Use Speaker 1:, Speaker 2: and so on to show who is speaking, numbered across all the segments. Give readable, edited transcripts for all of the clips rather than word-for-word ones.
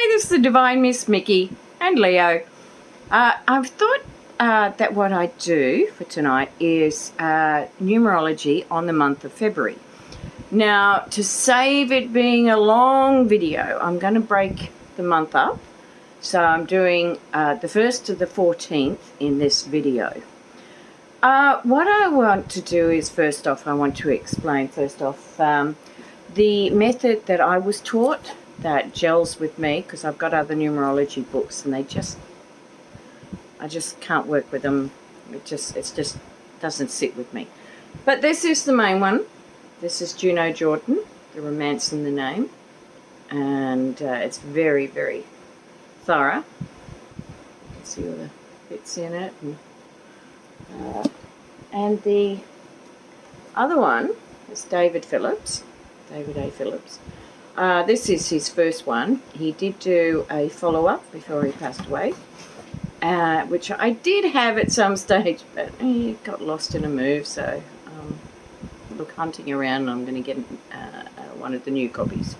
Speaker 1: This is the Divine Miss Mickey and Leo. I've thought that what I do for tonight is numerology on the month of February. Now, to save it being a long video, I'm going to break the month up. So I'm doing the 1st to the 14th in this video. What I want to do is, first off, I want to explain the method that I was taught that gels with me, because I've got other numerology books and I just can't work with them. It just doesn't sit with me. But this is the main one. This is Juno Jordan, The Romance in the Name, and it's very, very thorough. You can see all the bits in it, and the other one is David A. Phillips. This is his first one. He did do a follow-up before he passed away, which I did have at some stage, but he got lost in a move, so look, hunting around, I'm going to get one of the new copies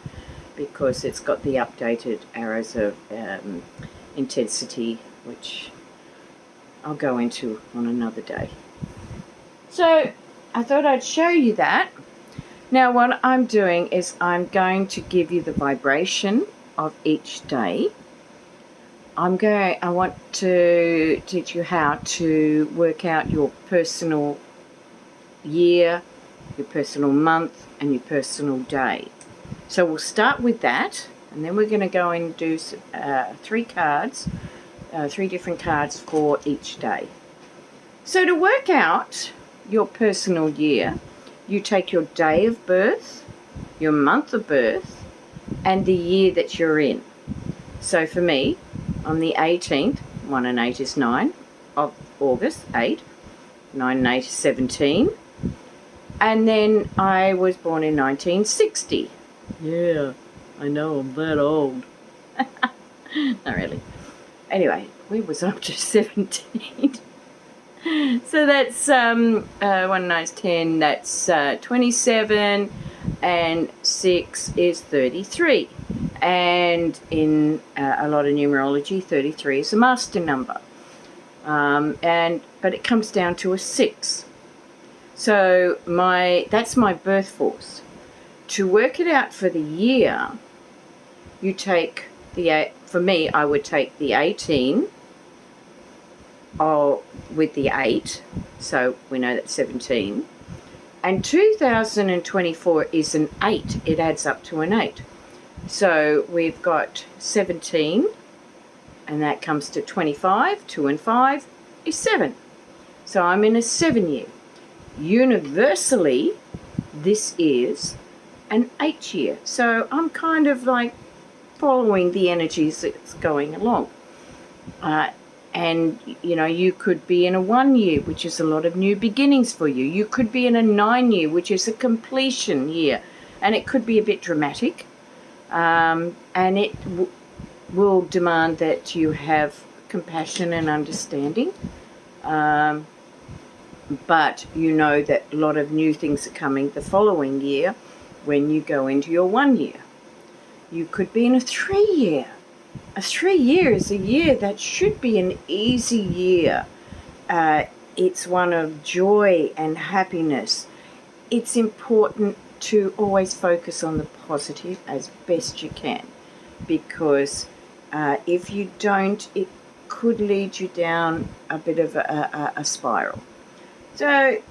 Speaker 1: because it's got the updated arrows of intensity, which I'll go into on another day. So I thought I'd show you that. Now what I'm doing is I'm going to give you the vibration of each day. I want to teach you how to work out your personal year, your personal month, and your personal day. So we'll start with that, and then we're going to go and do three different cards for each day. So to work out your personal year, you take your day of birth, your month of birth, and the year that you're in. So for me, I'm the 18th, 1 and 8 is 9, of August, 8, 9 and 8 is 17, and then I was born in 1960. Yeah, I know, I'm that old. Not really. Anyway, we was up to 17. So that's 1 and 9 is 10, that's 27, and 6 is 33. And in a lot of numerology, 33 is a master number. But it comes down to a 6. So that's my birth force. To work it out for the year, you take for me, I would take the 18 with the 8, so we know that's 17. And 2024 is an 8. It adds up to an 8. So we've got 17, and that comes to 25. 2 and 5 is 7. So I'm in a 7 year. Universally, this is an 8 year. So I'm kind of like following the energies that's going along. And, you know, you could be in a 1 year, which is a lot of new beginnings for you. You could be in a 9 year, which is a completion year. And it could be a bit dramatic. And it will demand that you have compassion and understanding. But you know that a lot of new things are coming the following year when you go into your 1 year. You could be in a 3 year. A 3 year is a year that should be an easy year. It's one of joy and happiness. It's important to always focus on the positive as best you can, because if you don't, it could lead you down a bit of a spiral. So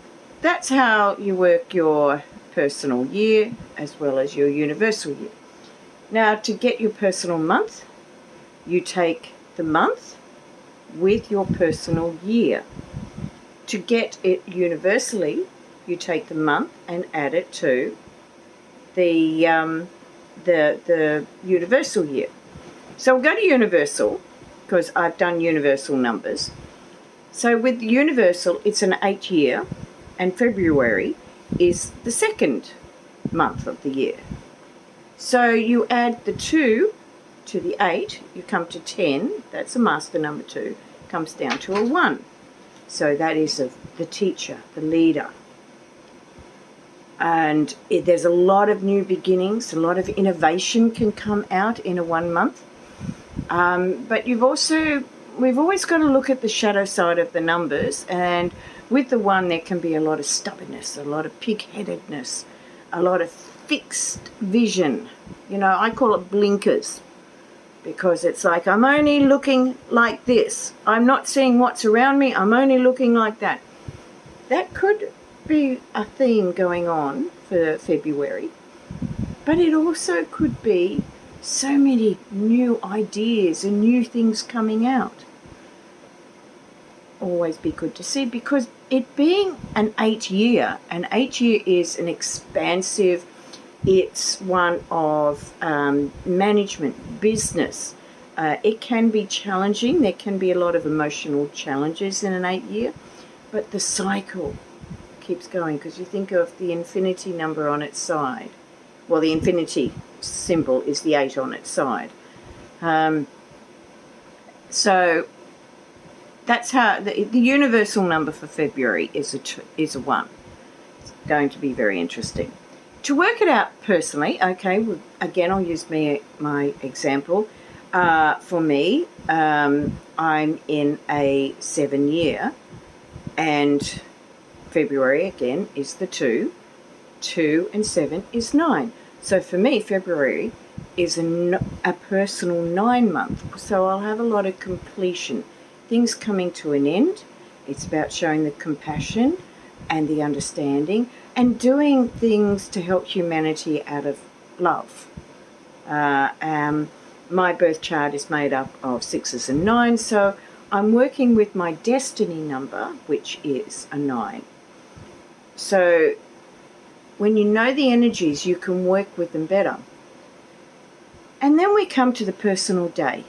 Speaker 1: that's how you work your personal year as well as your universal year. Now, to get your personal month, you take the month with your personal year. To get it universally, you take the month and add it to the universal year. So we'll go to universal, because I've done universal numbers. So with the universal, it's an 8 year, and February is the second month of the year. So you add the 2 to the 8, you come to 10, that's a master number 2, comes down to a 1. So that is the teacher, the leader. And there's a lot of new beginnings, a lot of innovation can come out in a 1 month. But we've always got to look at the shadow side of the numbers, and with the 1 there can be a lot of stubbornness, a lot of pig-headedness, a lot of fixed vision. I call it blinkers, because it's like, I'm only looking like this. I'm not seeing what's around me. I'm only looking like that. That could be a theme going on for February, but it also could be so many new ideas and new things coming out. Always be good to see, because it being an 8-year is an expansive, it's one of management, business. It can be challenging. There can be a lot of emotional challenges in an 8-year, but the cycle keeps going, because you think of the infinity number on its side. Well, the infinity symbol is the 8 on its side. So that's how the universal number for February is a 1. It's going to be very interesting. To work it out personally, okay, again, I'll use my example. For me, I'm in a 7-year, and February, again, is the 2. 2 and 7 is 9. So for me, February is a personal 9 month. So I'll have a lot of completion, things coming to an end. It's about showing the compassion and the understanding and doing things to help humanity out of love. My birth chart is made up of 6s and 9s, so I'm working with my destiny number, which is a 9. So when you know the energies, you can work with them better. And then we come to the personal day.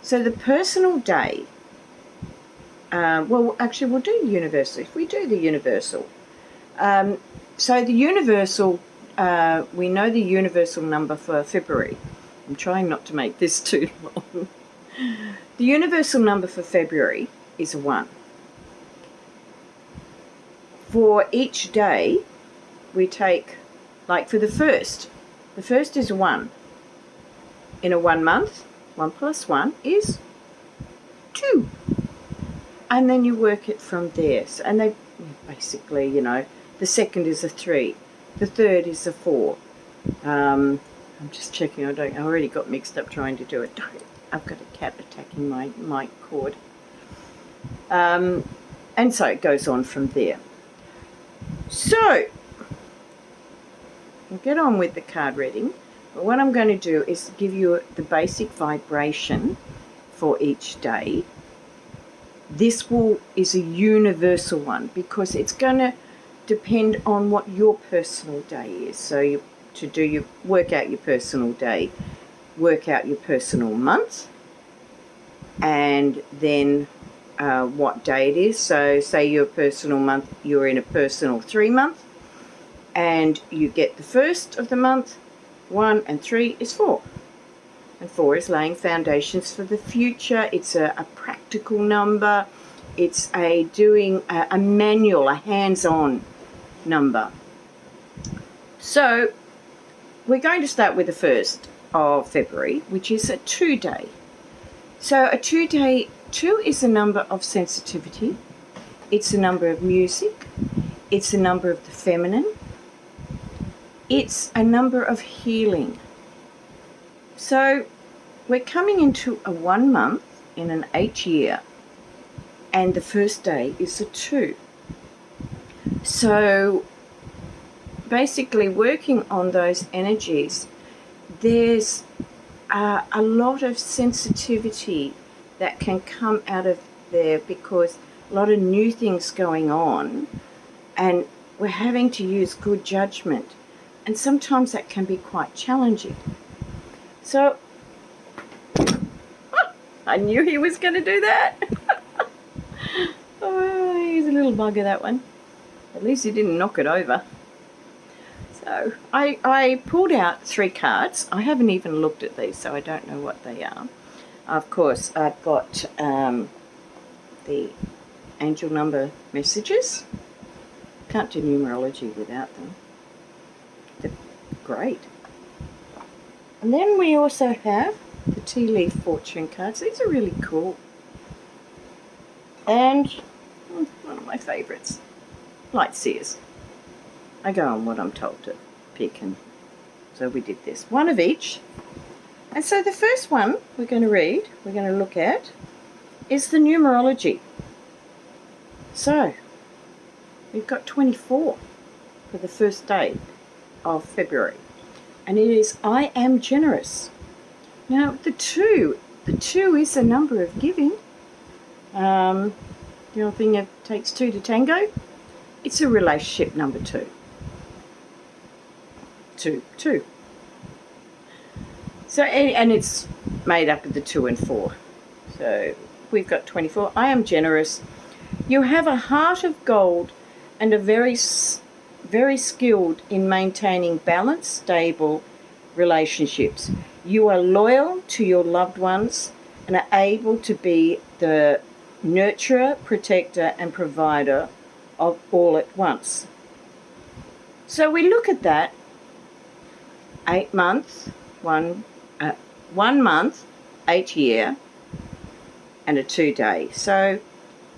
Speaker 1: So the personal day, well, actually, we'll do universal. If we do the universal. So the universal, we know the universal number for February. I'm trying not to make this too long. The universal number for February is a 1. For each day, we take, like for the first is a 1. In a 1 month, 1 plus 1 is 2. And then you work it from there. So, and they basically, the second is a 3. The third is a 4. I'm just checking. I already got mixed up trying to do it. I've got a cat attacking my mic cord. And so it goes on from there. So I'll get on with the card reading. But what I'm going to do is give you the basic vibration for each day. This is a universal one, because it's going to depend on what your personal day is. So to work out your personal day, work out your personal month, and then what day it is. So say your personal month, you're in a personal 3 month, and you get the first of the month, 1 and 3 is 4. And 4 is laying foundations for the future. It's a practical number. It's doing a manual, a hands-on number. So we're going to start with the 1st of February, which is a 2-day. So a 2-day, 2 is a number of sensitivity. It's a number of music. It's a number of the feminine. It's a number of healing. So we're coming into a 1 month in an 8-year, and the first day is a 2. So basically working on those energies, there's a lot of sensitivity that can come out of there, because a lot of new things going on, and we're having to use good judgment, and sometimes that can be quite challenging. So I knew he was going to do that. Oh, he's a little bugger, that one. At least he didn't knock it over. So I pulled out 3 cards. I haven't even looked at these, so I don't know what they are. Of course, I've got the angel number messages. Can't do numerology without them. They're great. And then we also have the tea leaf fortune cards. These are really cool. And one of my favourites, light seers. I go on what I'm told to pick, and so we did this. One of each. And so the first one we're going to look at, is the numerology. So we've got 24 for the first day of February. And it is I am generous. Now the two is a number of giving. The old thing, it takes two to tango. It's a relationship number 2. Two. So, and it's made up of the 2 and 4. So we've got 24. I am generous. You have a heart of gold and are very skilled in maintaining balanced, stable relationships. You are loyal to your loved ones and are able to be the nurturer, protector, and provider of all at once. So we look at that 8 months, 1 month, 8 year, and a 2 day. So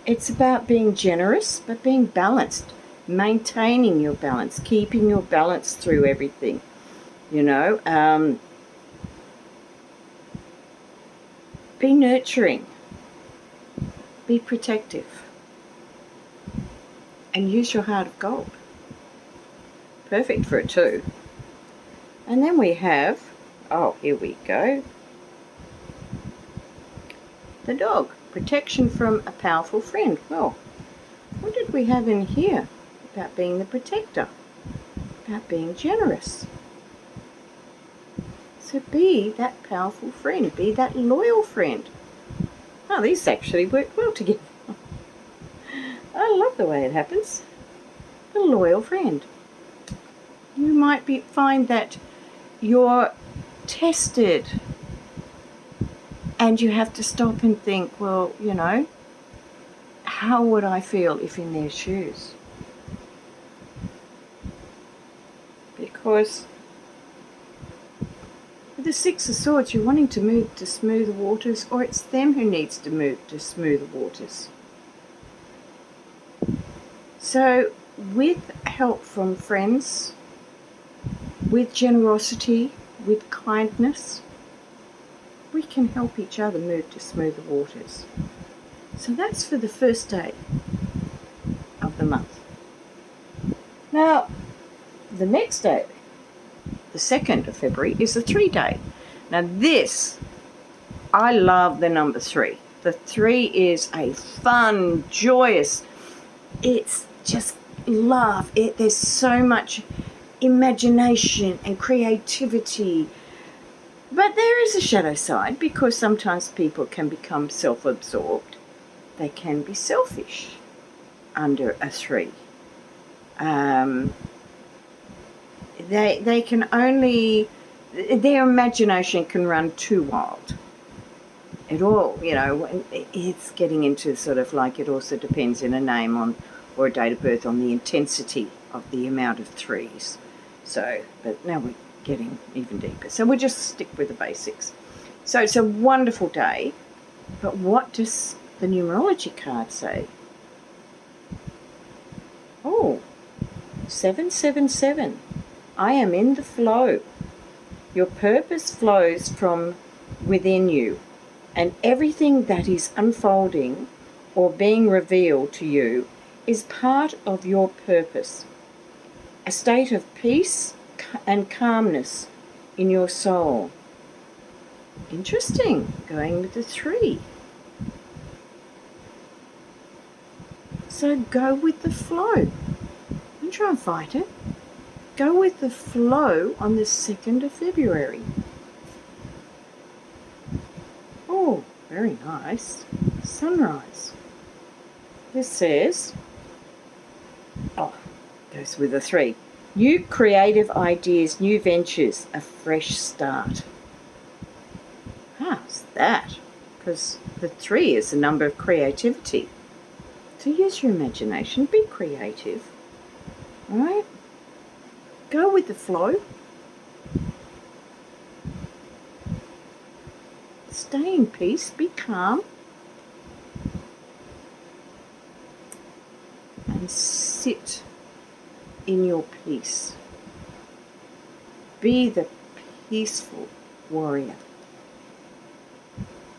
Speaker 1: it's about being generous, but being balanced, maintaining your balance, keeping your balance through everything. You know, be nurturing, be protective, and use your heart of gold. Perfect for a 2. And then we have, oh, here we go, the dog, protection from a powerful friend. Well, what did we have in here about being the protector, about being generous? So be that powerful friend, be that loyal friend. Oh, these actually work well together. I love the way it happens. A loyal friend. You might find that you're tested and you have to stop and think, well, you know, how would I feel if in their shoes? Because with the 6 of Swords, you're wanting to move to smooth the waters, or it's them who needs to move to smooth the waters. So with help from friends, with generosity, with kindness, we can help each other move to smooth the waters. So that's for the first day of the month. Now, the next day, the 2nd of February, is the 3 day. Now this, I love the number 3. The 3 is a fun, joyous, it's just love. There's so much imagination and creativity. But there is a shadow side, because sometimes people can become self-absorbed. They can be selfish under a 3. They can only, their imagination can run too wild. It all, you know, it's getting into sort of like, it also depends in a name on, or a date of birth, on the intensity of the amount of 3s. So, but now we're getting even deeper. So we'll just stick with the basics. So it's a wonderful day, but what does the numerology card say? Oh, 777. I am in the flow. Your purpose flows from within you, and everything that is unfolding or being revealed to you is part of your purpose. A state of peace and calmness in your soul. Interesting, going with the 3. So go with the flow. Don't try and fight it. Go with the flow on the 2nd of February. Oh, very nice. Sunrise. This says, oh, goes with a 3. New creative ideas, new ventures, a fresh start. How's that? Because the 3 is the number of creativity. So use your imagination, be creative. All right? Go with the flow. stay in peace, be calm, and sit in your peace. Be the peaceful warrior.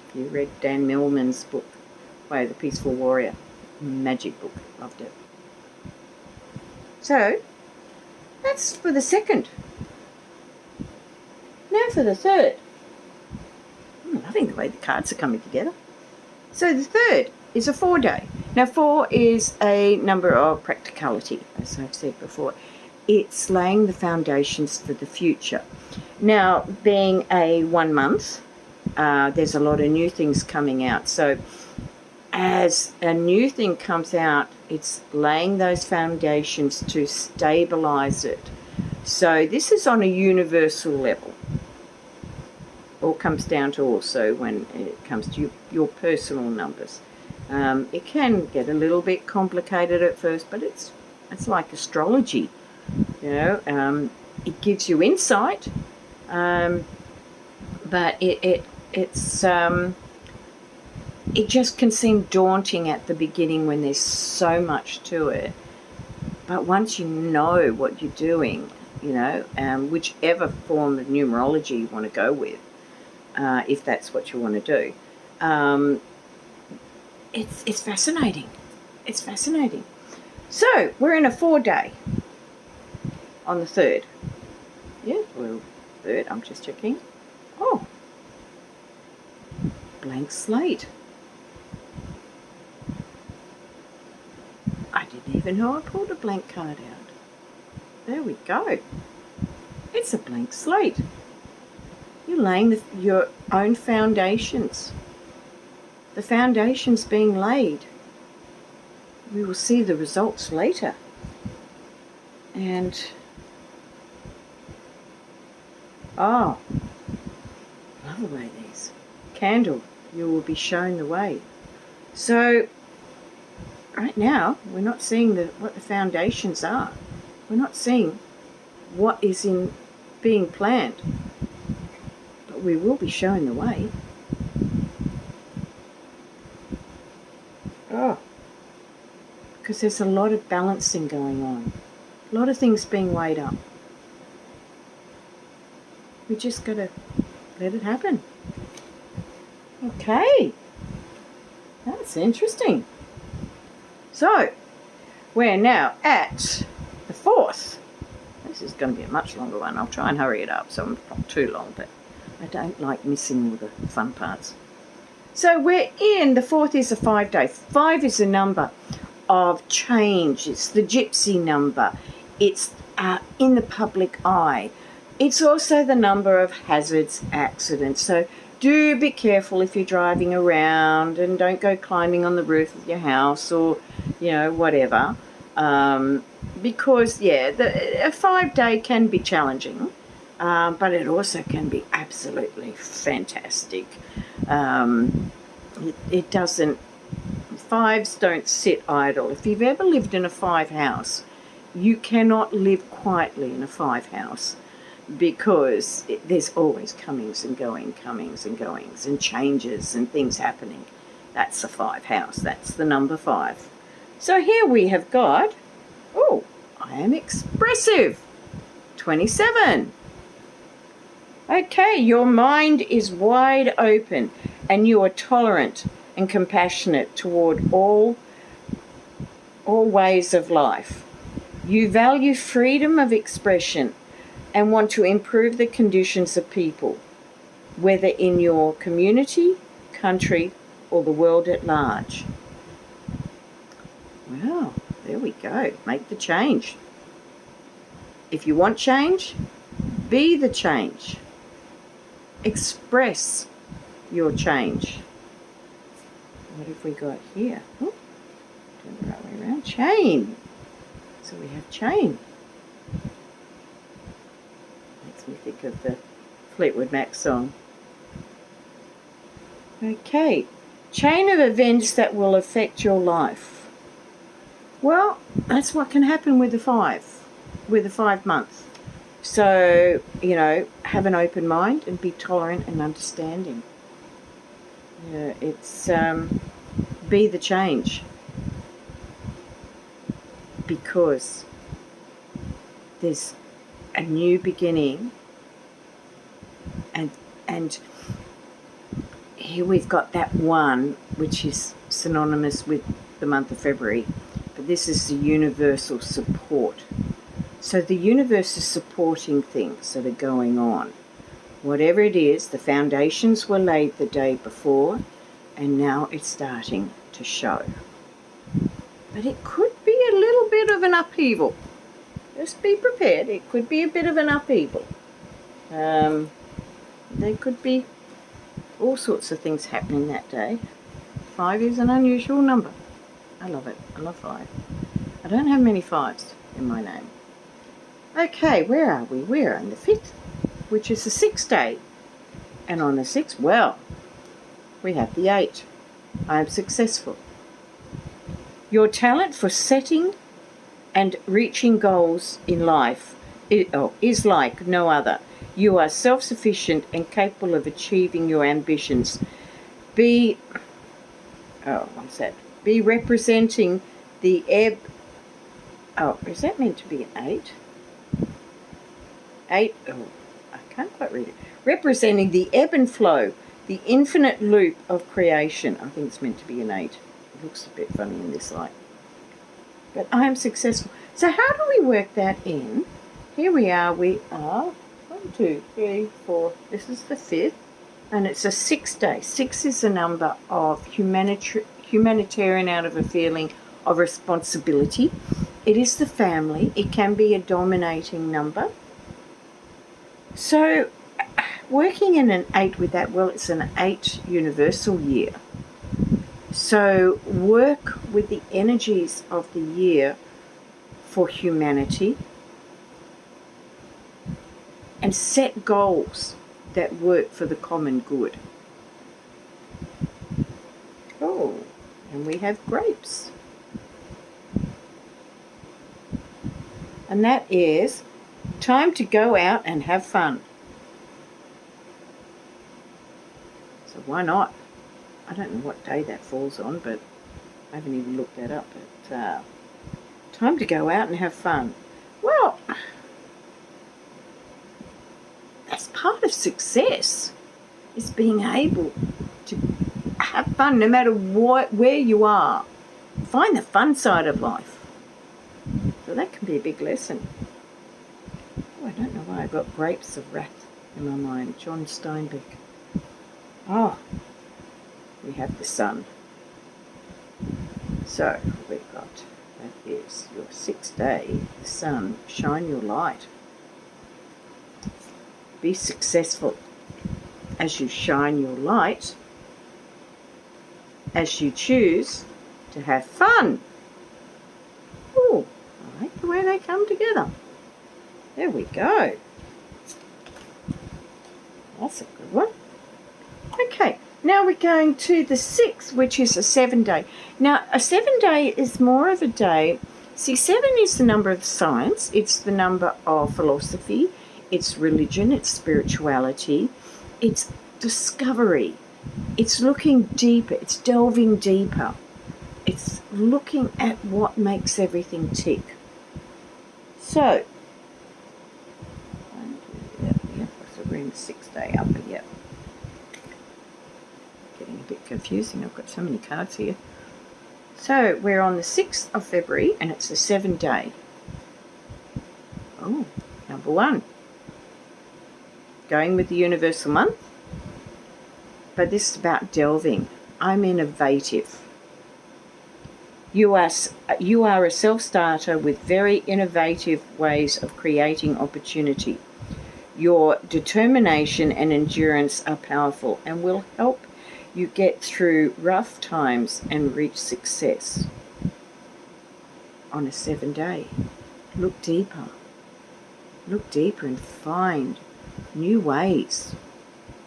Speaker 1: If you read Dan Millman's book, Way of the Peaceful Warrior, magic book, loved it. So, that's for the second. Now for the third. I'm loving the way the cards are coming together. So the third is a 4-day. Now 4 is a number of practicality, as I've said before. It's laying the foundations for the future. Now, being a 1 month, there's a lot of new things coming out. So as a new thing comes out, it's laying those foundations to stabilize it. So this is on a universal level. All comes down to also when it comes to your personal numbers. It can get a little bit complicated at first, but it's like astrology. You know, it gives you insight, but it just can seem daunting at the beginning when there's so much to it. But once you know what you're doing, you know, whichever form of numerology you want to go with, if that's what you want to do, it's fascinating. It's fascinating. So we're in a 4-day on the 3rd. Yeah, well, 3rd, I'm just checking. Oh, blank slate. I didn't even know I pulled a blank card out. There we go. It's a blank slate. You're laying your own foundations. The foundations being laid. We will see the results later. And, oh, love the way these. Candle, you will be shown the way. So, right now, we're not seeing what the foundations are. We're not seeing what is being planned. But we will be shown the way. Oh, because there's a lot of balancing going on. A lot of things being weighed up. We just got to let it happen. Okay. That's interesting. So, we're now at the 4th. This is going to be a much longer one. I'll try and hurry it up so it's not too long, but I don't like missing all the fun parts. So we're in, the 4th is a 5-day. 5 is a number of change. It's the gypsy number. It's in the public eye. It's also the number of hazards, accidents. So do be careful if you're driving around, and don't go climbing on the roof of your house or, you know, whatever. Because, yeah, a 5-day can be challenging, but it also can be absolutely fantastic. It doesn't, 5s don't sit idle. If you've ever lived in a 5 house, you cannot live quietly in a 5 house, because there's always comings and goings and changes and things happening. That's a 5 house. That's the number 5. So here we have got, oh, I am expressive. 27. Okay, your mind is wide open and you are tolerant and compassionate toward all ways of life. You value freedom of expression and want to improve the conditions of people, whether in your community, country, or the world at large. Well, there we go. Make the change. If you want change, be the change. Express your change. What have we got here? Oh, turn the right way around. Chain. So we have chain. Makes me think of the Fleetwood Mac song. Okay. Chain of events that will affect your life. Well, that's what can happen with the 5 month. So, you know, have an open mind and be tolerant and understanding. Yeah, it's be the change, because there's a new beginning, and here we've got that one, which is synonymous with the month of February, but this is the universal support. So the universe is supporting things that are going on. Whatever it is, the foundations were laid the day before, and now it's starting to show. But it could be a little bit of an upheaval. Just be prepared. It could be a bit of an upheaval. There could be all sorts of things happening that day. 5 is an unusual number. I love it. I love 5. I don't have many 5s in my name. Okay, where are we? We're on the 5th, which is the 6th day. And on the 6th, well, we have the 8. I am successful. Your talent for setting and reaching goals in life is like no other. You are self-sufficient and capable of achieving your ambitions. Be representing the ebb. Oh, is that meant to be an 8? 8. Oh, I can't quite read it. Representing the ebb and flow, the infinite loop of creation. I think it's meant to be an 8. It looks a bit funny in this light. But I am successful. So how do we work that in? Here we are. We are 1, 2, 3, 4. This is the 5th. And it's a 6th day. 6 is a number of humanitarian, out of a feeling of responsibility. It is the family. It can be a dominating number. So working in an 8 with that, well, it's an 8 universal year. So work with the energies of the year for humanity and set goals that work for the common good. Oh, and we have grapes. And that is time to go out and have fun. So why not? I don't know what day that falls on, but I haven't even looked that up. But time to go out and have fun. Well, that's part of success, is being able to have fun no matter where you are. Find the fun side of life. So that can be a big lesson. Oh, I don't know why I got Grapes of Wrath in my mind. John Steinbeck. Oh, we have the sun. So we've got, that is your 6th day, the sun. Shine your light. Be successful as you shine your light, as you choose to have fun. Oh, I like the way they come together. There we go. That's a good one. Okay, now we're going to the 6th, which is a 7-day. Now, a 7-day is more of a day. See, 7 is the number of science. It's the number of philosophy. It's religion. It's spirituality. It's discovery. It's looking deeper. It's delving deeper. It's looking at what makes everything tick. So, so we're in the 6th day up, yep. Getting a bit confusing. I've got so many cards here. So we're on the 6th of February, and it's a 7-day. Oh, number 1. Going with the universal month. But this is about delving. I'm innovative. You are a self-starter with very innovative ways of creating opportunity. Your determination and endurance are powerful and will help you get through rough times and reach success. On a 7-day, look deeper. Look deeper and find new ways.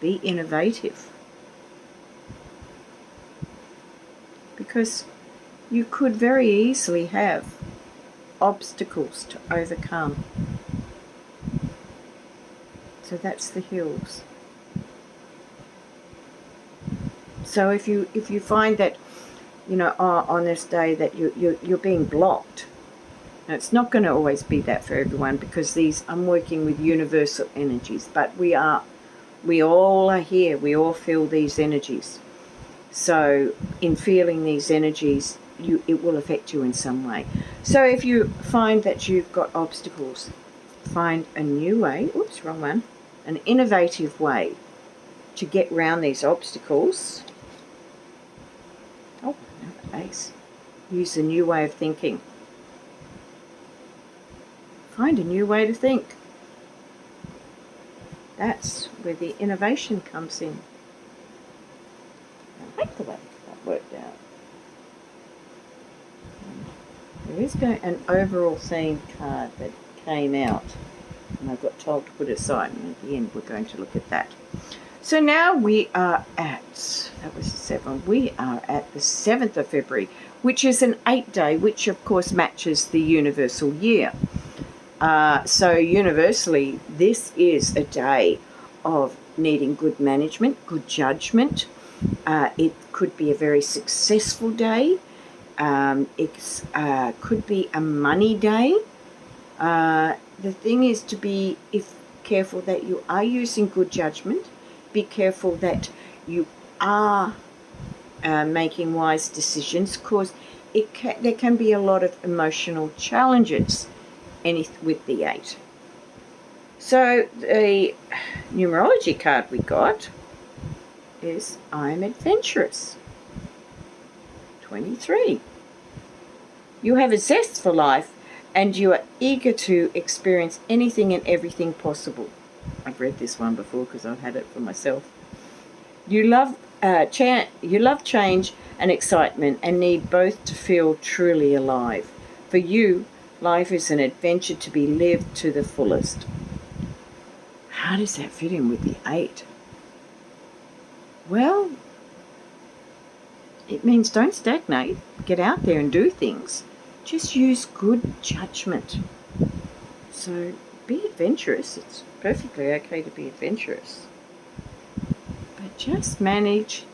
Speaker 1: Be innovative. Because you could very easily have obstacles to overcome. So that's the hills. So if you find that, on this day that you're being blocked, now it's not going to always be that for everyone, because I'm working with universal energies, but we all are here. We all feel these energies. So in feeling these energies, it will affect you in some way. So if you find that you've got obstacles, find a new way, oops, wrong one, an innovative way to get around these obstacles. Oh, another ace. Use a new way of thinking. Find a new way to think. That's where the innovation comes in. I like the way that worked out. There is an overall theme card that came out, and I got told to put it aside, and at the end we're going to look at that. So now we are at, that was the 7th, we are at the 7th of February, which is an 8-day, which of course matches the universal year. So universally, this is a day of needing good management, good judgment. It could be a very successful day. It could be a money day. The thing is to be careful that you are using good judgment. Be careful that you are making wise decisions, because there can be a lot of emotional challenges with the 8. So the numerology card we got is I'm adventurous. 23. You have a zest for life and you are eager to experience anything and everything possible. I've read this one before because I've had it for myself. You love change and excitement and need both to feel truly alive. For you, life is an adventure to be lived to the fullest. How does that fit in with the 8? Well, it means don't stagnate. Get out there and do things. Just use good judgment. So be adventurous. It's perfectly okay to be adventurous. But just make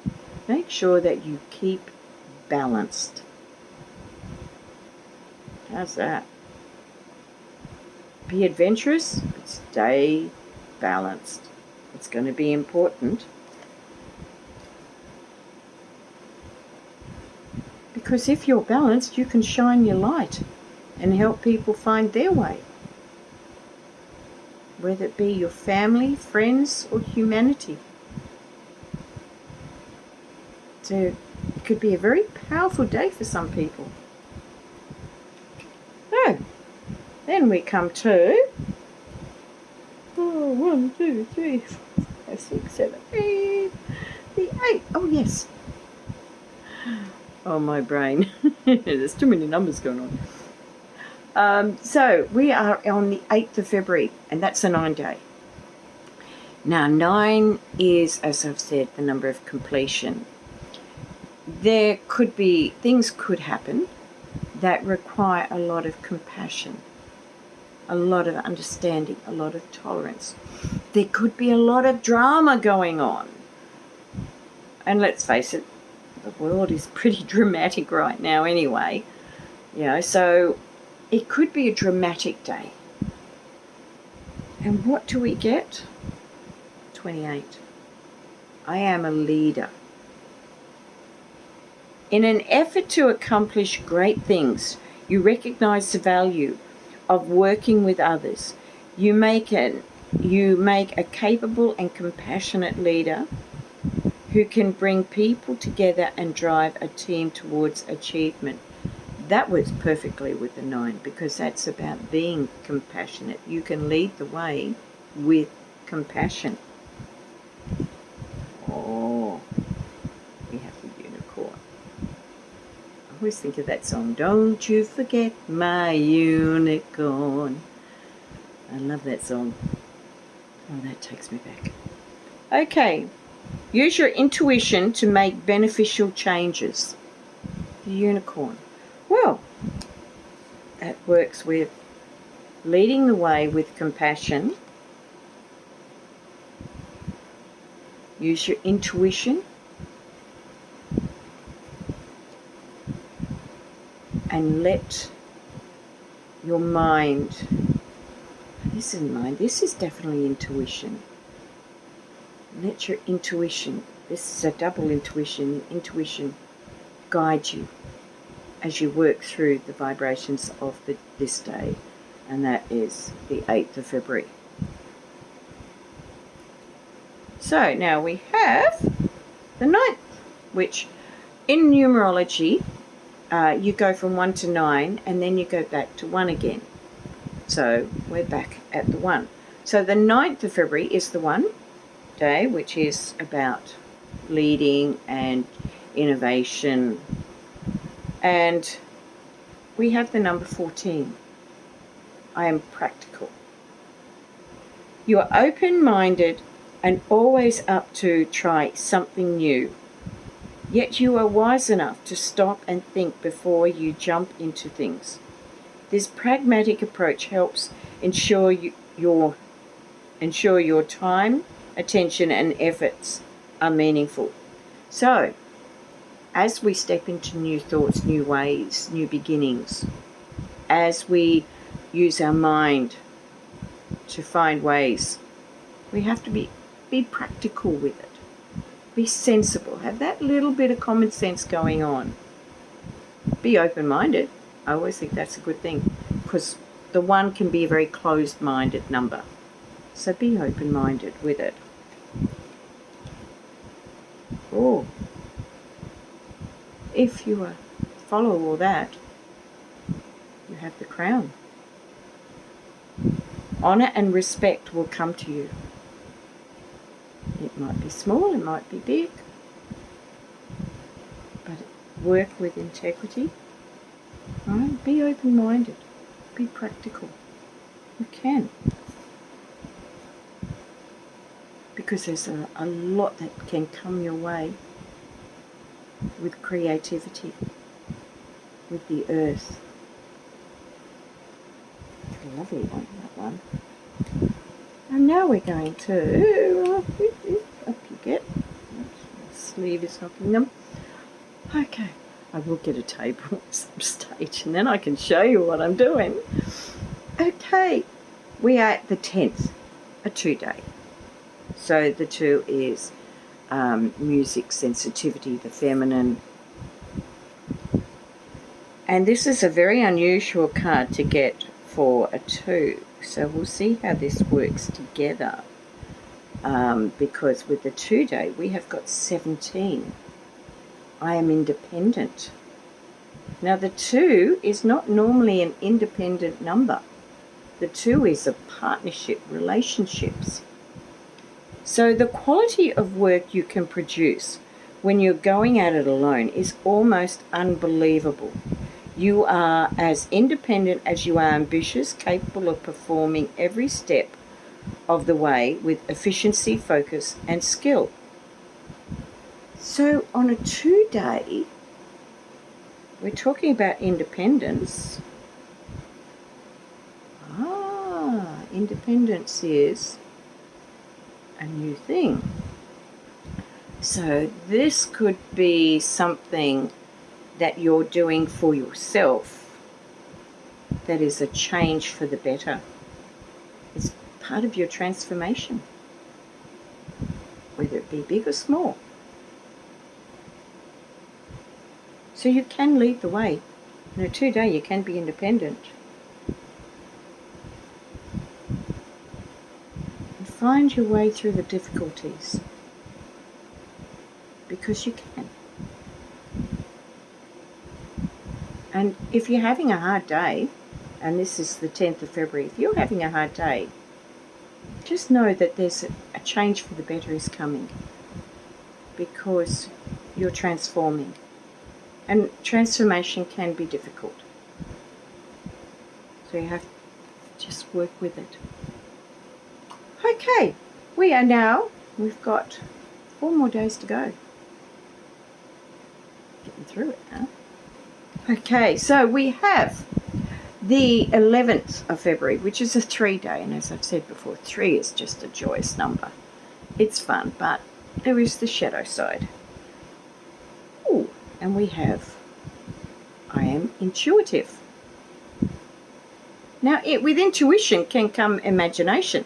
Speaker 1: sure that you keep balanced. How's that? Be adventurous, but stay balanced. It's going to be important. Because if you're balanced, you can shine your light and help people find their way. Whether it be your family, friends, or humanity. So it could be a very powerful day for some people. So, then we come to 1, 2, 3, 4, 5, 6, 7, 8. The 8. Oh, yes. Oh, my brain. There's too many numbers going on. So we are on the 8th of February, and that's a 9-day. Now, 9 is, as I've said, the number of completion. Things could happen that require a lot of compassion, a lot of understanding, a lot of tolerance. There could be a lot of drama going on. And let's face it, the world is pretty dramatic right now anyway. So it could be a dramatic day. And what do we get? 28. I am a leader. In an effort to accomplish great things, you recognize the value of working with others. You make a capable and compassionate leader who can bring people together and drive a team towards achievement. That works perfectly with the 9, because that's about being compassionate. You can lead the way with compassion. Oh, we have the unicorn. I always think of that song, Don't You Forget My Unicorn. I love that song. Oh, that takes me back. Okay. Use your intuition to make beneficial changes. The unicorn. Well, that works with leading the way with compassion. Use your intuition and let your mind, this isn't mind, this is definitely intuition. Let your intuition, this is a double intuition guide you as you work through the vibrations of this day, and that is the 8th of February. So now we have the 9th, which in numerology, you go from 1 to 9, and then you go back to 1 again. So we're back at the 1. So the 9th of February is the 1 day, which is about leading and innovation. And we have the number 14. I am practical. You are open-minded and always up to try something new. Yet you are wise enough to stop and think before you jump into things. This pragmatic approach helps ensure your time, attention, and efforts are meaningful. So, as we step into new thoughts, new ways, new beginnings, as we use our mind to find ways, we have to be practical with it. Be sensible. Have that little bit of common sense going on. Be open-minded. I always think that's a good thing, because the 1 can be a very closed-minded number. So be open-minded with it. Oh, if you follow all that, you have the crown. Honor and respect will come to you. It might be small, it might be big, but work with integrity. Right? Be open-minded. Be practical. You can. Because there's a lot that can come your way with creativity, with the earth. Lovely one, that one. And now we're going to, up you get, my sleeve is knocking them. Okay, I will get a table at some stage and then I can show you what I'm doing. Okay, we are at the 10th, a 2-day. So the 2 is music, sensitivity, the feminine. And this is a very unusual card to get for a 2. So we'll see how this works together. Because with the 2-day, we have got 17. I am independent. Now the 2 is not normally an independent number. The 2 is a partnership, relationships. So the quality of work you can produce when you're going at it alone is almost unbelievable. You are as independent as you are ambitious, capable of performing every step of the way with efficiency, focus, and skill. So on a 2-day, we're talking about independence. Independence is a new thing. So this could be something that you're doing for yourself that is a change for the better. It's part of your transformation, whether it be big or small. So you can lead the way. In a 2-day, you can be independent. And find your way through the difficulties, because you can. And if you're having a hard day, and this is the 10th of February, if you're having a hard day, just know that there's a change for the better is coming, because you're transforming. And transformation can be difficult. So you have to just work with it. Okay, we've got 4 more days to go. Getting through it now. Okay, so we have the 11th of February, which is a 3-day, and as I've said before, 3 is just a joyous number. It's fun, but there is the shadow side. Ooh, and we have I am intuitive. Now, with intuition can come imagination.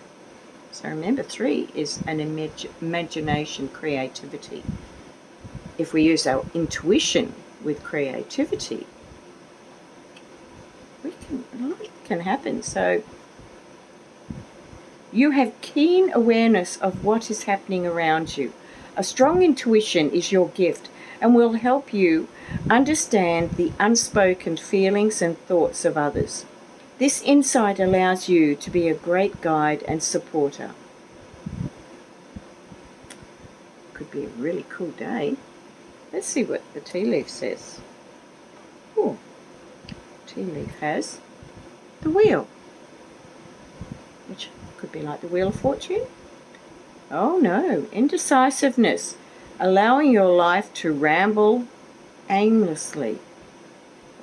Speaker 1: So remember, 3 is an imagination, creativity. If we use our intuition with creativity, a lot can happen. So you have keen awareness of what is happening around you. A strong intuition is your gift and will help you understand the unspoken feelings and thoughts of others. This insight allows you to be a great guide and supporter. Could be a really cool day. Let's see what the tea leaf says. Oh, tea leaf has the wheel, which could be like the Wheel of Fortune. Oh no, indecisiveness, allowing your life to ramble aimlessly.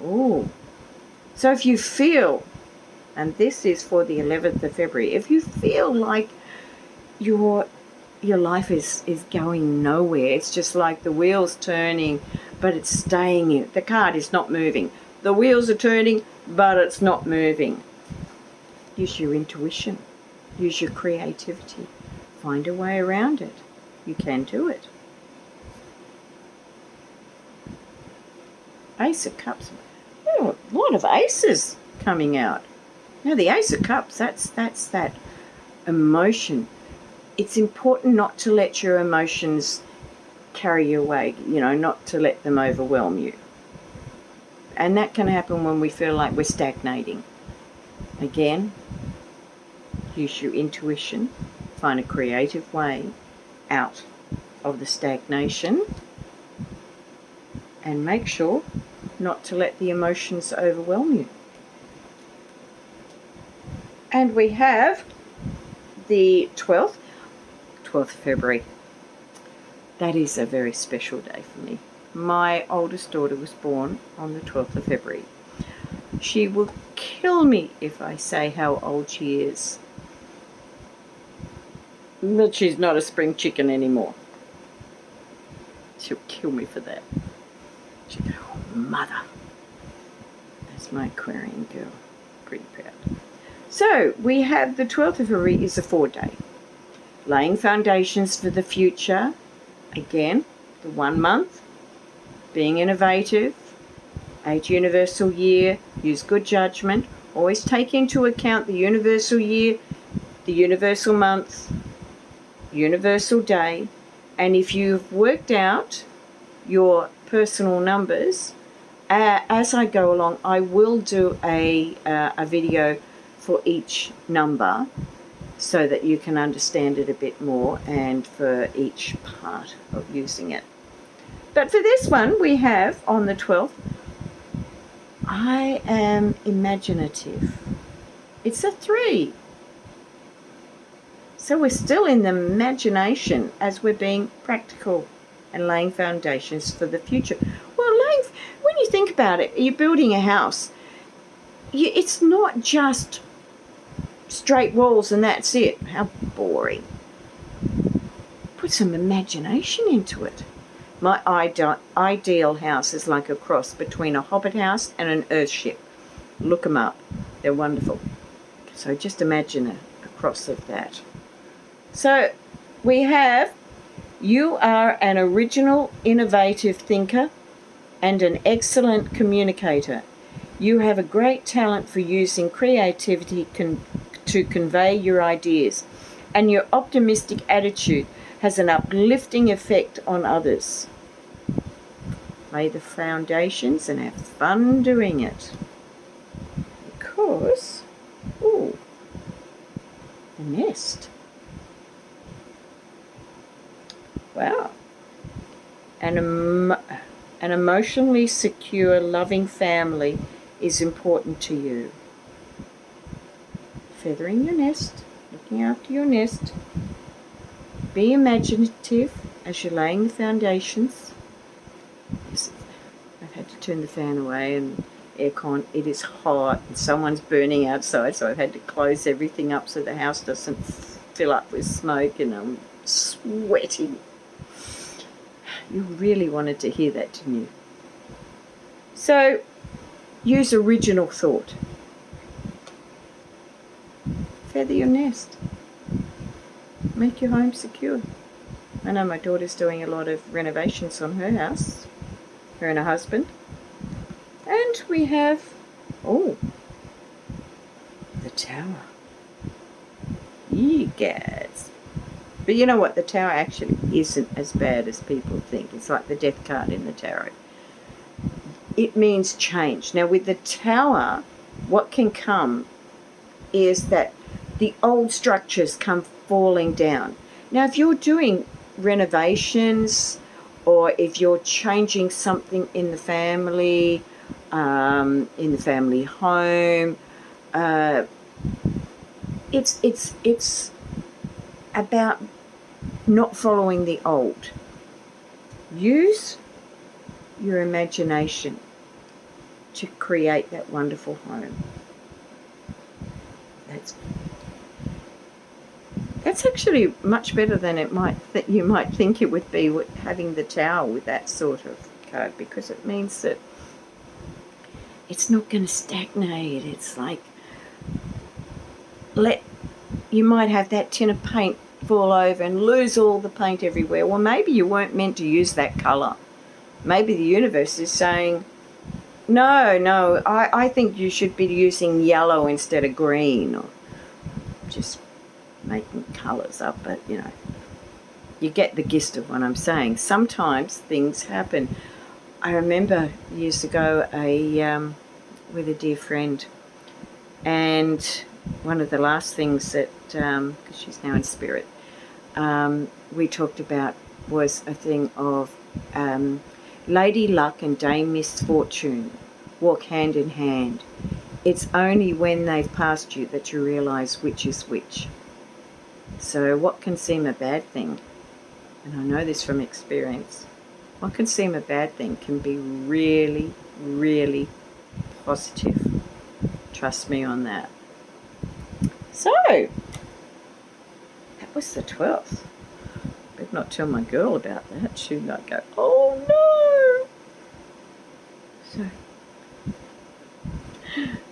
Speaker 1: Oh, so if you feel, and this is for the 11th of February, if you feel like your life is going nowhere, it's just like the wheel's turning, but it's staying in. The card is not moving. The wheels are turning, but it's not moving. Use your intuition. Use your creativity. Find a way around it. You can do it. Ace of Cups. Oh, a lot of aces coming out. Now the Ace of Cups, that's that emotion. It's important not to let your emotions carry you away, not to let them overwhelm you. And that can happen when we feel like we're stagnating. Again, use your intuition. Find a creative way out of the stagnation. And make sure not to let the emotions overwhelm you. And we have the 12th of February. That is a very special day for me. My oldest daughter was born on the 12th of February. She will kill me if I say how old she is. But she's not a spring chicken anymore. She'll kill me for that. She'll go, oh, mother. That's my Aquarian girl. Pretty proud. So, we have the 12th of February is a 4-day. Laying foundations for the future. Again, the 1 month. Being innovative. Age universal year. Use good judgment. Always take into account the universal year, the universal month, universal day. And if you've worked out your personal numbers, as I go along, I will do a video for each number so that you can understand it a bit more and for each part of using it. But for this one, we have on the 12th, I am imaginative. It's a 3. So we're still in the imagination as we're being practical and laying foundations for the future. Well, when you think about it, you're building a house. It's not just straight walls and that's it. How boring. Put some imagination into it. My ideal house is like a cross between a hobbit house and an earthship. Look them up. They're wonderful. So just imagine a cross of that. So we have, you are an original, innovative thinker and an excellent communicator. You have a great talent for using creativity to convey your ideas, and your optimistic attitude has an uplifting effect on others. Lay the foundations and have fun doing it. Because, ooh, the nest. Wow. An emotionally secure, loving family is important to you. Feathering your nest, looking after your nest. Be imaginative as you're laying the foundations. I've had to turn the fan away and aircon. It is hot and someone's burning outside, so I've had to close everything up so the house doesn't fill up with smoke and I'm sweating. You really wanted to hear that, didn't you? So, Use original thought. Feather your nest. Make your home secure. I know my daughter's doing a lot of renovations on her house, her and her husband. And we have, the Tower. You guys. But you know what? The Tower actually isn't as bad as people think. It's like the Death card in the Tarot. It means change. Now with the Tower, what can come is that the old structures come falling down. Now if you're doing renovations, or if you're changing something in the family home, it's about not following the old. Use your imagination to create that wonderful home. That's actually much better than you might think it would be with having the Tower with that sort of card, because it means that it's not going to stagnate. It's like you might have that tin of paint fall over and lose all the paint everywhere. Well, maybe you weren't meant to use that colour. Maybe the universe is saying, no, I think you should be using yellow instead of green, or just making colours up. But you get the gist of what I'm saying. Sometimes things happen. I remember years ago with a dear friend, and one of the last things that, because she's now in spirit, we talked about was a thing of Lady Luck and Dame Misfortune walk hand in hand. It's only when they've passed you that you realise which is which. So what can seem a bad thing, and I know this from experience, what can seem a bad thing can be really, really positive. Trust me on that. So, that was the 12th. Better not tell my girl about that. She'll not go, oh no!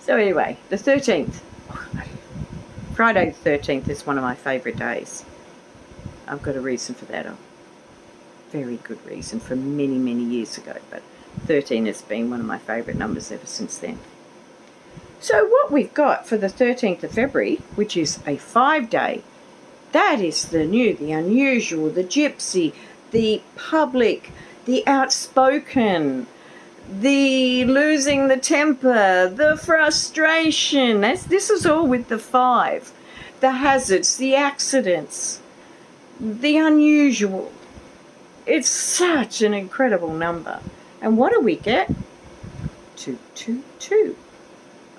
Speaker 1: So anyway, the 13th. Friday the 13th is one of my favourite days. I've got a reason for that. A very good reason from many, many years ago. But 13 has been one of my favourite numbers ever since then. So what we've got for the 13th of February, which is a 5-day, that is the new, the unusual, the gypsy, the public, the outspoken, the losing the temper, the frustration. This is all with the 5. The hazards, the accidents, the unusual. It's such an incredible number. And what do we get? 222.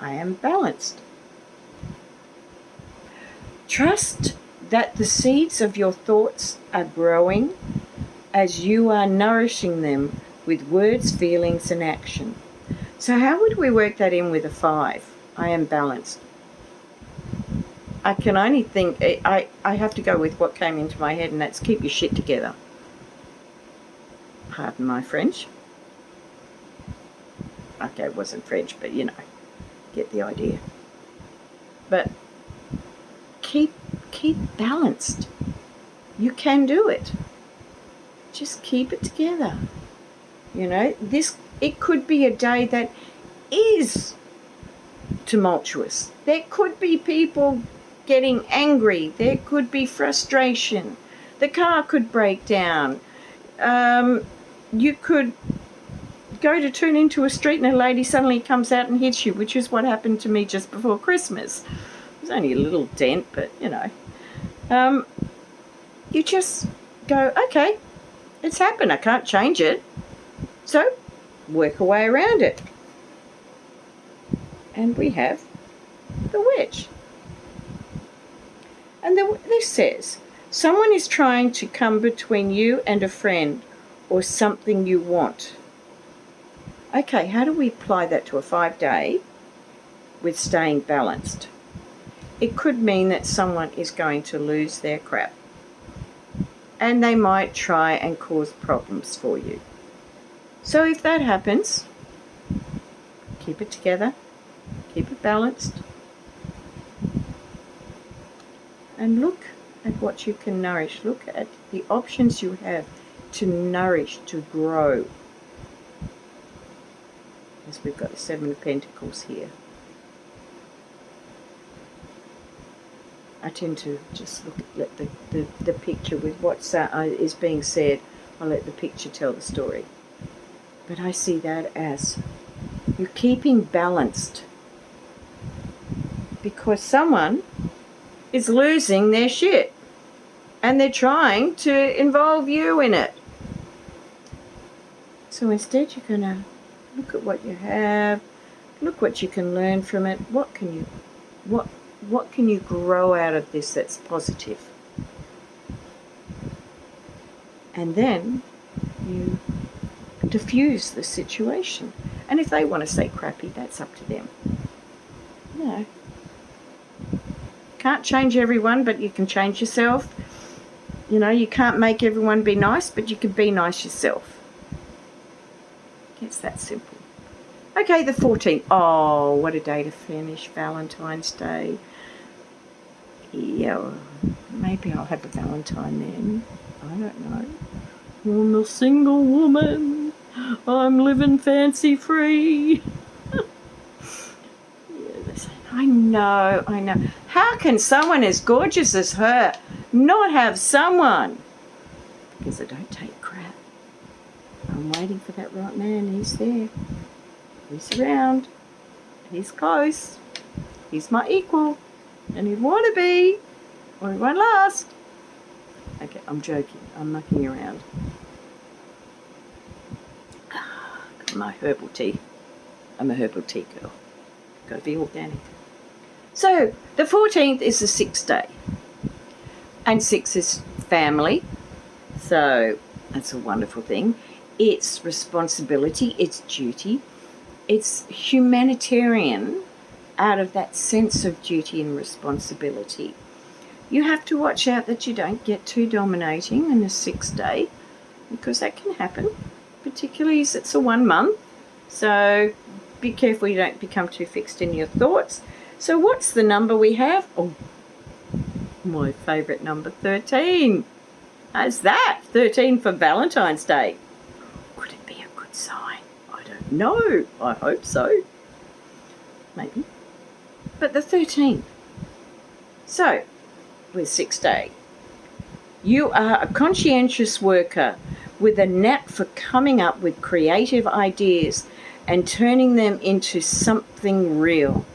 Speaker 1: I am balanced. Trust that the seeds of your thoughts are growing as you are nourishing them with words, feelings, and action. So how would we work that in with a 5? I am balanced. I can only think, I have to go with what came into my head, and that's keep your shit together. Pardon my French. Okay, it wasn't French, but get the idea. But keep balanced. You can do it. Just keep it together. It could be a day that is tumultuous. There could be people getting angry. There could be frustration. The car could break down. You could go to turn into a street and a lady suddenly comes out and hits you, which is what happened to me just before Christmas. It was only a little dent, but you just go, okay, it's happened. I can't change it. So work a way around it. And we have the Wedge. And this says, someone is trying to come between you and a friend or something you want. Okay, how do we apply that to a 5-day with staying balanced? It could mean that someone is going to lose their crap. And they might try and cause problems for you. So if that happens, keep Keep it together. Keep it balanced. And look at what you can nourish. Look at the options you have to nourish, to grow. As we've got the Seven of Pentacles here. I tend to just let the picture with what is being said. I'll let the picture tell the story. But I see that as you're keeping balanced. Because someone is losing their shit. And they're trying to involve you in it. So instead you're going to look at what you have. Look what you can learn from it. What can you grow out of this that's positive? And then you diffuse the situation. And if they want to say crappy, that's up to them. You know, can't change everyone, but you can change yourself. You know, you can't make everyone be nice, but you can be nice yourself. It's that simple. Okay, the 14th. Oh, what a day to finish Valentine's Day. Yeah, maybe I'll have a Valentine then. I don't know. I'm a single woman. I'm living fancy free. I know. How can someone as gorgeous as her not have someone? Because I don't take crap. I'm waiting for that right man. He's there. He's around. He's close. He's my equal. And he'd want to be. Or he won't last. Okay, I'm joking. I'm mucking around. Got my herbal tea. I'm a herbal tea girl. Got to be organic. So, the 14th is the 6th day. And 6 is family. So, that's a wonderful thing. It's responsibility. It's duty. It's humanitarian out of that sense of duty and responsibility. You have to watch out that you don't get too dominating in the 6th day, because that can happen, particularly as it's a 1 month. So be careful you don't become too fixed in your thoughts. So what's the number we have? Oh, my favourite number, 13. How's that? 13 for Valentine's Day. Could it be a good sign? I don't know. I hope so. Maybe. But the 13th. So, with 6th day. You are a conscientious worker with a knack for coming up with creative ideas and turning them into something real.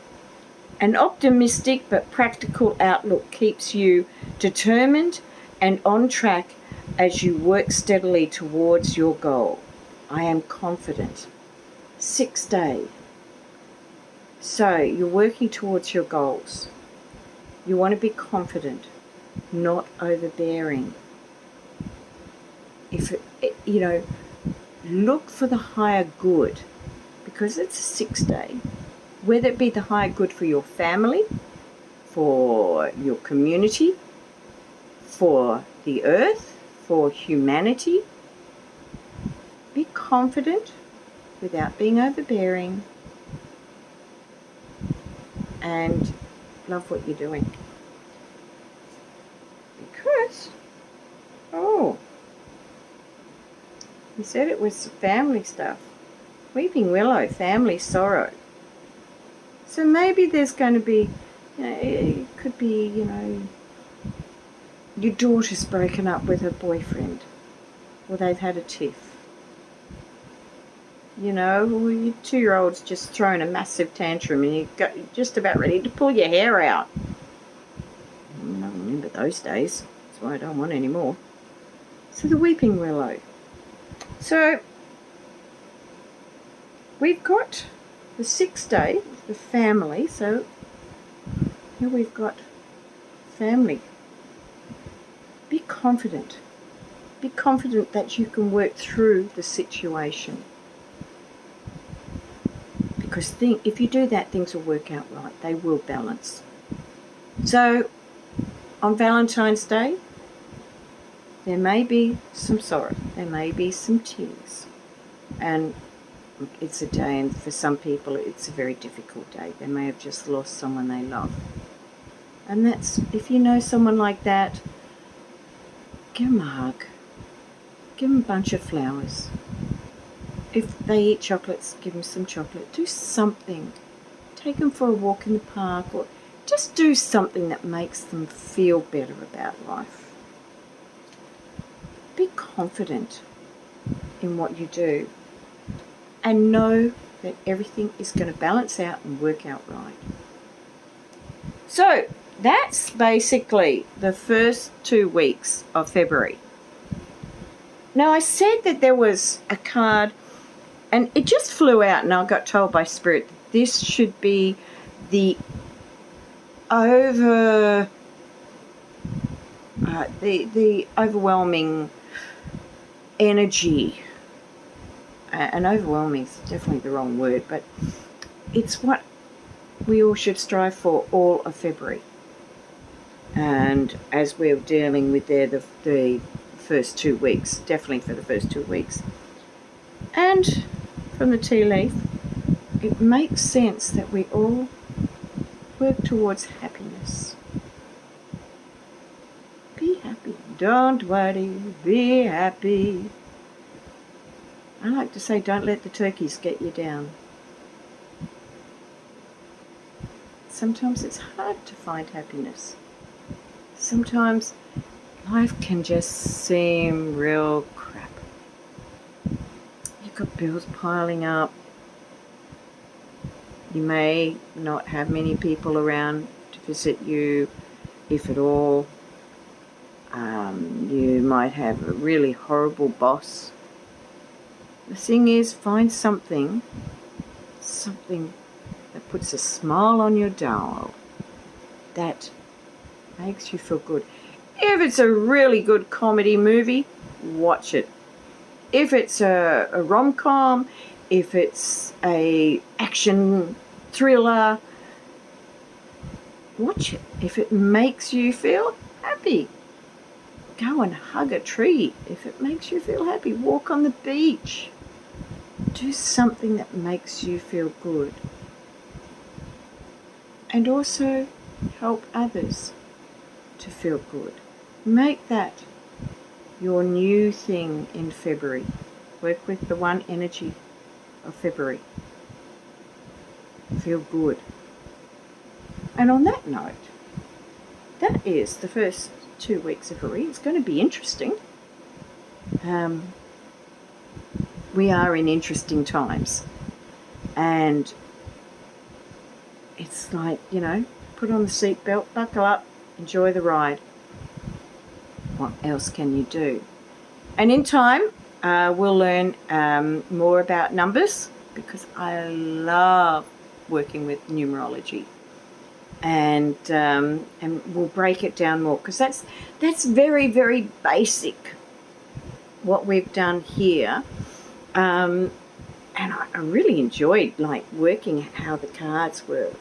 Speaker 1: An optimistic but practical outlook keeps you determined and on track as you work steadily towards your goal. I am confident. 6th day. So, you're working towards your goals. You want to be confident, not overbearing. Look for the higher good, because it's a 6th day. Whether it be the higher good for your family, for your community, for the earth, for humanity. Be confident without being overbearing, and love what you're doing. Because, you said it was family stuff. Weeping Willow, family sorrow. So maybe there's going to be, it could be, your daughter's broken up with her boyfriend, or they've had a tiff. Or your 2-year-old's just thrown a massive tantrum and you're just about ready to pull your hair out. I remember those days. That's why I don't want any more. So the Weeping Willow. So we've got the 6th day, the family. So here we've got family. Be confident. Be confident that you can work through the situation. Because if you do that, things will work out right. They will balance. So, on Valentine's Day, there may be some sorrow. There may be some tears. And it's a day, and for some people it's a very difficult day. They may have just lost someone they love. And that's, if you know someone like that, give them a hug. Give them a bunch of flowers. If they eat chocolates, give them some chocolate. Do something. Take them for a walk in the park, or just do something that makes them feel better about life. Be confident in what you do, and know that everything is going to balance out and work out right. So that's basically the first 2 weeks of February. Now, I said that there was a card, and it just flew out, and I got told by Spirit that this should be the the overwhelming energy. And overwhelming is definitely the wrong word, but it's what we all should strive for all of February. And as we're dealing with there the first 2 weeks, definitely for the first 2 weeks. And from the tea leaf, it makes sense that we all work towards happiness. Be happy. Don't worry. Be happy. I like to say, don't let the turkeys get you down. Sometimes it's hard to find happiness. Sometimes life can just seem real crap. You've got bills piling up. You may not have many people around to visit you, if at all. You might have a really horrible boss. The thing is, find something that puts a smile on your dial, that makes you feel good. If it's a really good comedy movie, watch it. If it's a rom-com, if it's a action thriller, watch it. If it makes you feel happy, go and hug a tree. If it makes you feel happy, walk on the beach. Do something that makes you feel good. And also help others to feel good. Make that your new thing in February. Work with the one energy of February. Feel good. And on that note, that is the first 2 weeks of February. It's going to be interesting. We are in interesting times. And it's like, put on the seatbelt, buckle up, enjoy the ride. What else can you do? And in time, we'll learn more about numbers, because I love working with numerology. And we'll break it down more, because that's very, very basic what we've done here. And I really enjoyed working how the cards were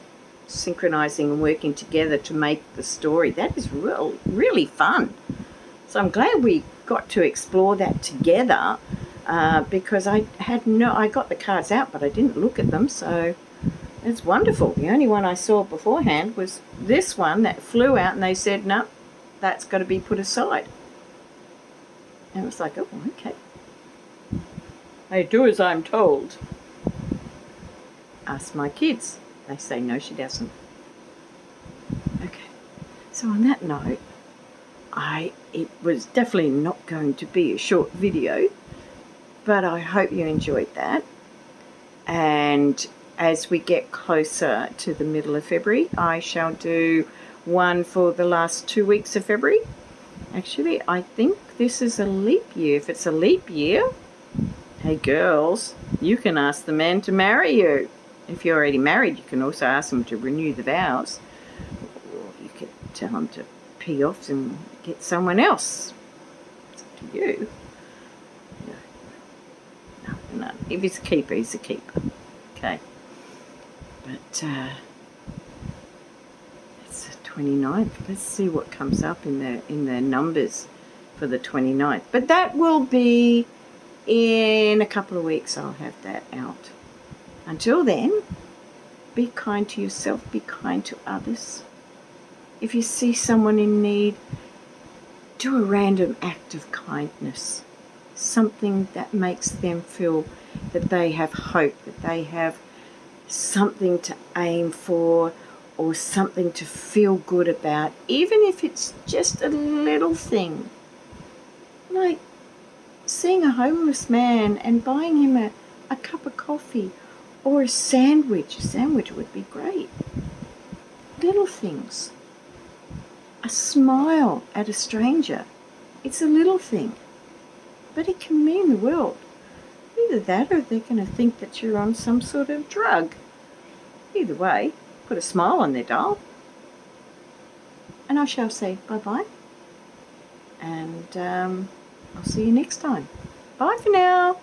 Speaker 1: synchronizing and working together to make the story. That is really fun. So I'm glad we got to explore that together, because I got the cards out, but I didn't look at them, so it's wonderful. The only one I saw beforehand was this one that flew out, and they said, no, that's got to be put aside. And it was like, oh, okay. I do as I'm told. Ask my kids. They say, no, she doesn't. Okay. So on that note, it was definitely not going to be a short video, but I hope you enjoyed that. And as we get closer to the middle of February, I shall do one for the last 2 weeks of February. Actually, I think this is a leap year. If it's a leap year, hey girls, you can ask the man to marry you. If you're already married, you can also ask them to renew the vows. Or you could tell them to pee off and get someone else. It's up to you. No. If he's a keeper, he's a keeper. Okay. But it's the 29th. Let's see what comes up in the numbers for the 29th. But that will be In a couple of weeks I'll have that out. Until then, be kind to yourself, be kind to others. If you see someone in need, do a random act of kindness. Something that makes them feel that they have hope, that they have something to aim for, or something to feel good about, even if it's just a little thing. Like seeing a homeless man and buying him a cup of coffee or a sandwich. A sandwich would be great. Little things. A smile at a stranger. It's a little thing, but it can mean the world. Either that or they're going to think that you're on some sort of drug. Either way, put a smile on their dial. And I shall say bye-bye. And I'll see you next time. Bye for now.